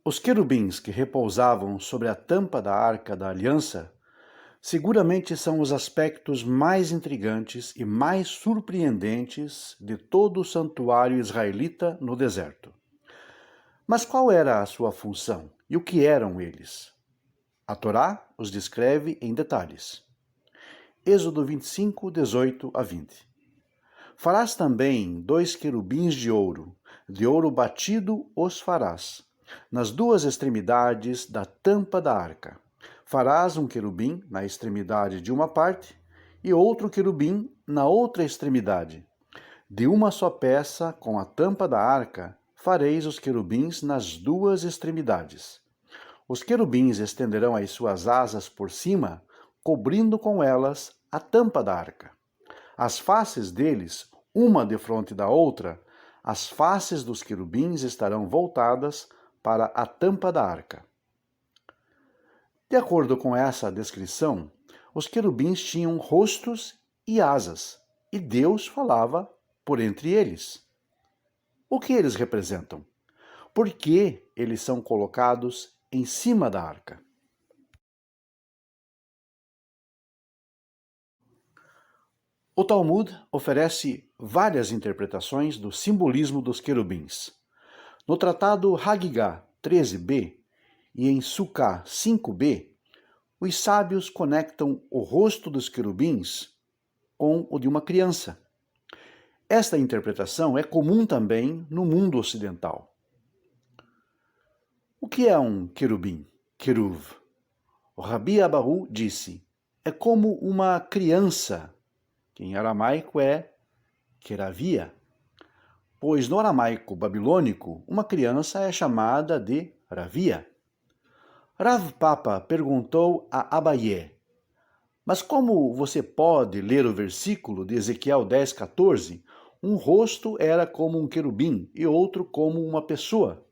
Os querubins que repousavam sobre a tampa da Arca da Aliança seguramente são os aspectos mais intrigantes e mais surpreendentes de todo o santuário israelita no deserto. Mas qual era a sua função e o que eram eles? A Torá os descreve em detalhes. Êxodo 25, 18 a 20. Farás também 2 querubins de ouro batido os farás, nas 2 extremidades da tampa da arca. Farás um querubim na extremidade de uma parte e outro querubim na outra extremidade. De uma só peça, com a tampa da arca, fareis os querubins nas 2 extremidades. Os querubins estenderão as suas asas por cima, cobrindo com elas a tampa da arca. As faces deles, uma defronte da outra, as faces dos querubins estarão voltadas para a tampa da arca. De acordo com essa descrição, os querubins tinham rostos e asas, e Deus falava por entre eles. O que eles representam? Por que eles são colocados em cima da arca? O Talmud oferece várias interpretações do simbolismo dos querubins. No tratado Hagigá 13b e em Sukkah 5b, os sábios conectam o rosto dos querubins com o de uma criança. Esta interpretação é comum também no mundo ocidental. O que é um querubim? Keruv. O Rabi Abahu disse, é como uma criança, que em aramaico é keravia, pois no aramaico babilônico, uma criança é chamada de ravia. Rav Papa perguntou a Abaye, mas como você pode ler o versículo de Ezequiel 10:14? Um rosto era como um querubim e outro como uma pessoa.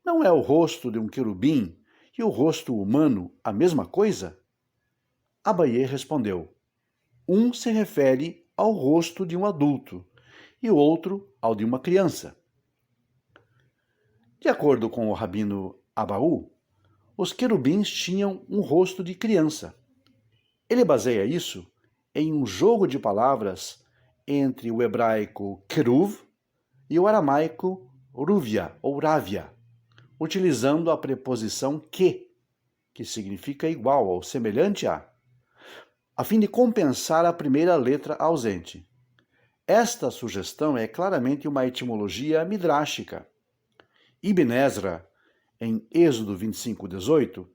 Não é o rosto de um querubim e o rosto humano a mesma coisa? Abaye respondeu, um se refere ao rosto de um adulto e o outro ao de uma criança. De acordo com o rabino Abaú, os querubins tinham um rosto de criança. Ele baseia isso em um jogo de palavras entre o hebraico keruv e o aramaico ruvia ou rávia, utilizando a preposição que significa igual ou semelhante a fim de compensar a primeira letra ausente. Esta sugestão é claramente uma etimologia midrástica. Ibn Ezra, em Êxodo 25:18,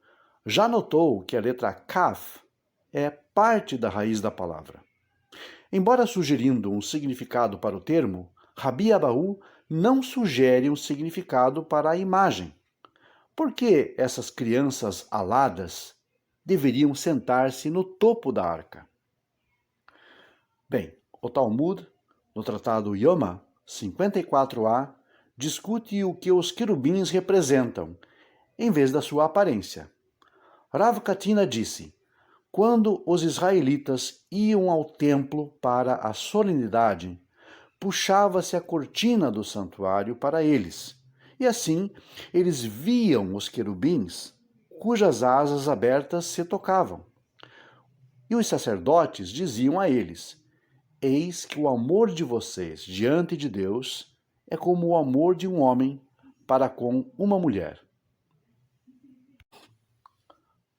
já notou que a letra Kaf é parte da raiz da palavra. Embora sugerindo um significado para o termo, Rabi Abaú não sugere um significado para a imagem. Por que essas crianças aladas deveriam sentar-se no topo da arca? Bem, o Talmud, no tratado Yoma 54a, discute o que os querubins representam, em vez da sua aparência. Rav Katina disse, quando os israelitas iam ao templo para a solenidade, puxava-se a cortina do santuário para eles, e assim eles viam os querubins, cujas asas abertas se tocavam. E os sacerdotes diziam a eles, eis que o amor de vocês diante de Deus é como o amor de um homem para com uma mulher.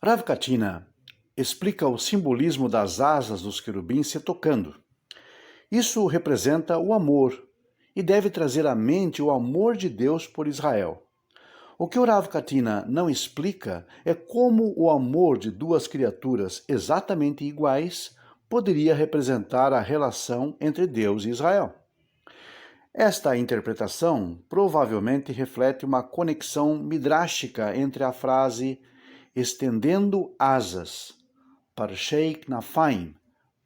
Rav Katina explica o simbolismo das asas dos querubins se tocando. Isso representa o amor e deve trazer à mente o amor de Deus por Israel. O que o Rav Katina não explica é como o amor de 2 criaturas exatamente iguais poderia representar a relação entre Deus e Israel. Esta interpretação provavelmente reflete uma conexão midrástica entre a frase estendendo asas, Parshei Knafaim,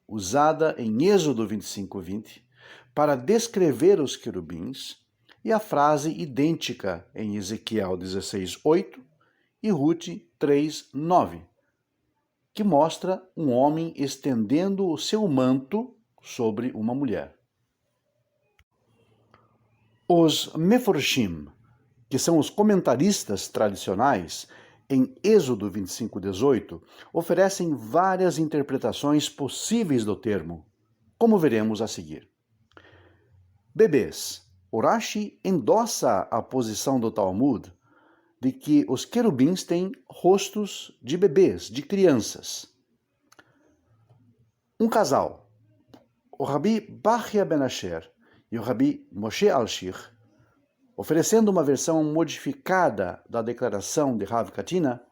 usada em Êxodo 25:20, para descrever os querubins, e a frase idêntica em Ezequiel 16:8 e Ruth 3:9, que mostra um homem estendendo o seu manto sobre uma mulher. Os Meforshim, que são os comentaristas tradicionais, em Êxodo 25:18, oferecem várias interpretações possíveis do termo, como veremos a seguir. Bebês. Urashi endossa a posição do Talmud de que os querubins têm rostos de bebês, de crianças. Um casal. O Rabi Bachya Ben Asher e o Rabi Moshe Alshich, oferecendo uma versão modificada da declaração de Rav Katina,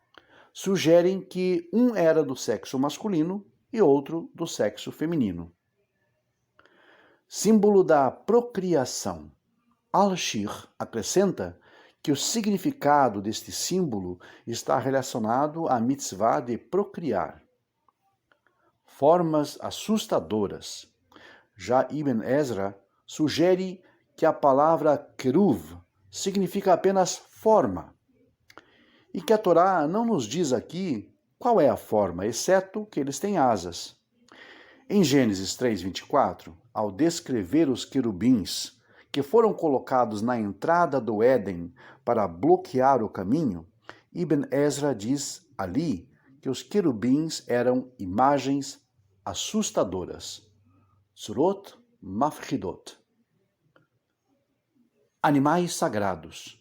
sugerem que um era do sexo masculino e outro do sexo feminino. Símbolo da procriação. Alshich acrescenta que o significado deste símbolo está relacionado à mitzvah de procriar. Formas assustadoras. Já Ibn Ezra sugere que a palavra keruv significa apenas forma, e que a Torá não nos diz aqui qual é a forma, exceto que eles têm asas. Em Gênesis 3:24, ao descrever os querubins que foram colocados na entrada do Éden para bloquear o caminho, Ibn Ezra diz ali que os querubins eram imagens assustadoras. Surot Mafhidot. Animais sagrados.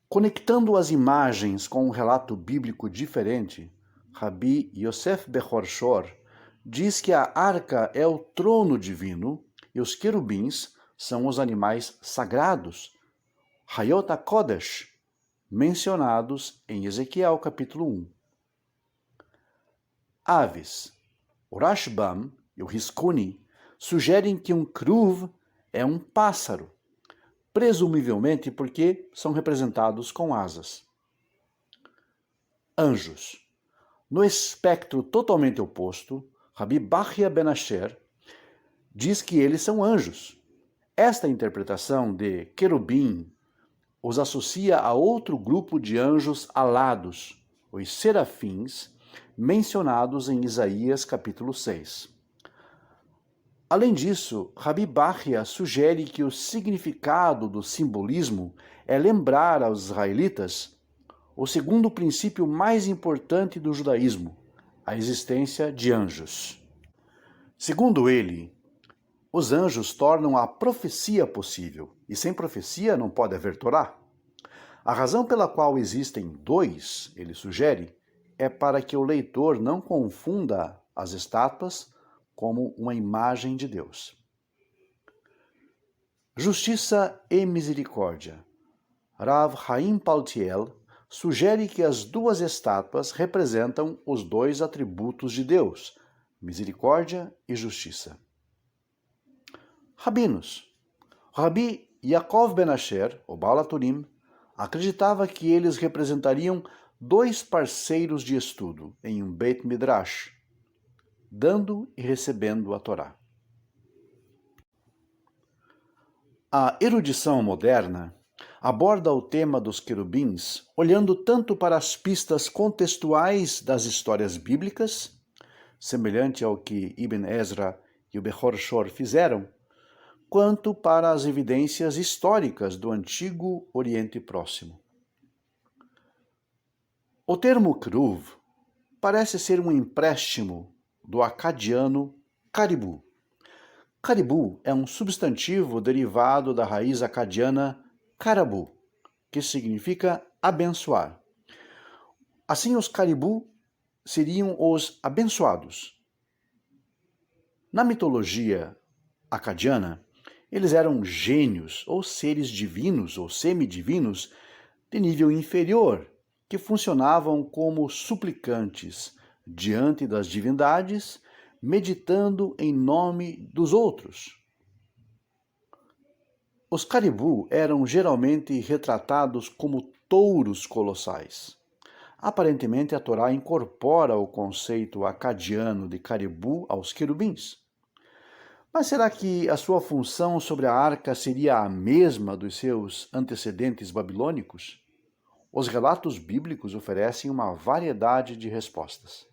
Conectando as imagens com um relato bíblico diferente, Rabi Yosef Bechor Shor diz que a arca é o trono divino e os querubins são os animais sagrados, Hayot HaKodesh, mencionados em Ezequiel capítulo 1. Aves. O Rashbam e o Hiskuni sugerem que um kruv é um pássaro, presumivelmente porque são representados com asas. Anjos. No espectro totalmente oposto, Rabi Bachya Ben Asher diz que eles são anjos. Esta interpretação de querubim os associa a outro grupo de anjos alados, os serafins, mencionados em Isaías capítulo 6. Além disso, Rabi Bachya sugere que o significado do simbolismo é lembrar aos israelitas o segundo princípio mais importante do judaísmo, a existência de anjos. Segundo ele, os anjos tornam a profecia possível, e sem profecia não pode haver Torá. A razão pela qual existem dois, ele sugere, é para que o leitor não confunda as estátuas como uma imagem de Deus. Justiça e misericórdia. Rav Haim Paltiel sugere que as duas estátuas representam os dois atributos de Deus, misericórdia e justiça. Rabinos. Rabi Yaakov Ben Asher, o Baal HaTurim, acreditava que eles representariam dois parceiros de estudo em um Beit Midrash, dando e recebendo a Torá. A erudição moderna aborda o tema dos querubins olhando tanto para as pistas contextuais das histórias bíblicas, semelhante ao que Ibn Ezra e o Bechor Shor fizeram, quanto para as evidências históricas do antigo Oriente Próximo. O termo Kruv parece ser um empréstimo do acadiano caribu. Caribu é um substantivo derivado da raiz acadiana carabu, que significa abençoar. Assim, os caribu seriam os abençoados. Na mitologia acadiana, eles eram gênios ou seres divinos ou semidivinos de nível inferior, que funcionavam como suplicantes diante das divindades, meditando em nome dos outros. Os caribu eram geralmente retratados como touros colossais. Aparentemente, a Torá incorpora o conceito acadiano de caribu aos querubins. Mas será que a sua função sobre a arca seria a mesma dos seus antecedentes babilônicos? Os relatos bíblicos oferecem uma variedade de respostas.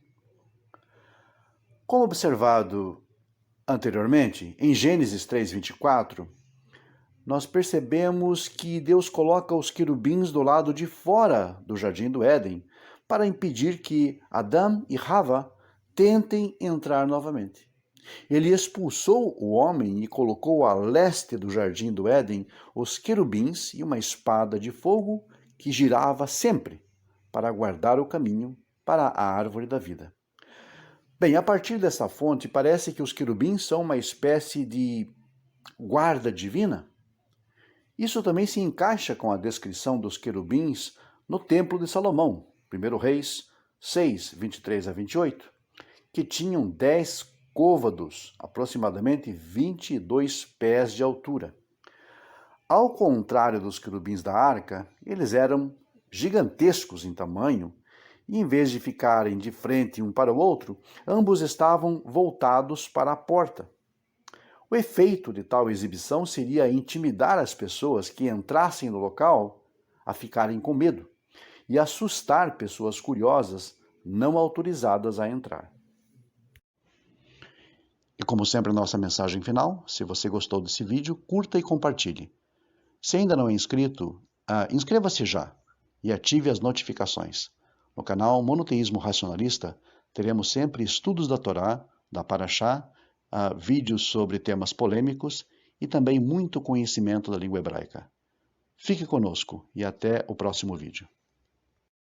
Como observado anteriormente, em Gênesis 3:24, nós percebemos que Deus coloca os querubins do lado de fora do jardim do Éden para impedir que Adão e Rava tentem entrar novamente. Ele expulsou o homem e colocou a leste do jardim do Éden os querubins e uma espada de fogo que girava sempre para guardar o caminho para a árvore da vida. Bem, a partir dessa fonte, parece que os querubins são uma espécie de guarda divina. Isso também se encaixa com a descrição dos querubins no Templo de Salomão, 1 Reis 6, 23 a 28, que tinham 10 côvados, aproximadamente 22 pés de altura. Ao contrário dos querubins da arca, eles eram gigantescos em tamanho e, em vez de ficarem de frente um para o outro, ambos estavam voltados para a porta. O efeito de tal exibição seria intimidar as pessoas que entrassem no local a ficarem com medo e assustar pessoas curiosas não autorizadas a entrar. E como sempre, a nossa mensagem final: se você gostou desse vídeo, curta e compartilhe. Se ainda não é inscrito, inscreva-se já e ative as notificações. No canal Monoteísmo Racionalista, teremos sempre estudos da Torá, da Parashá, vídeos sobre temas polêmicos e também muito conhecimento da língua hebraica. Fique conosco e até o próximo vídeo.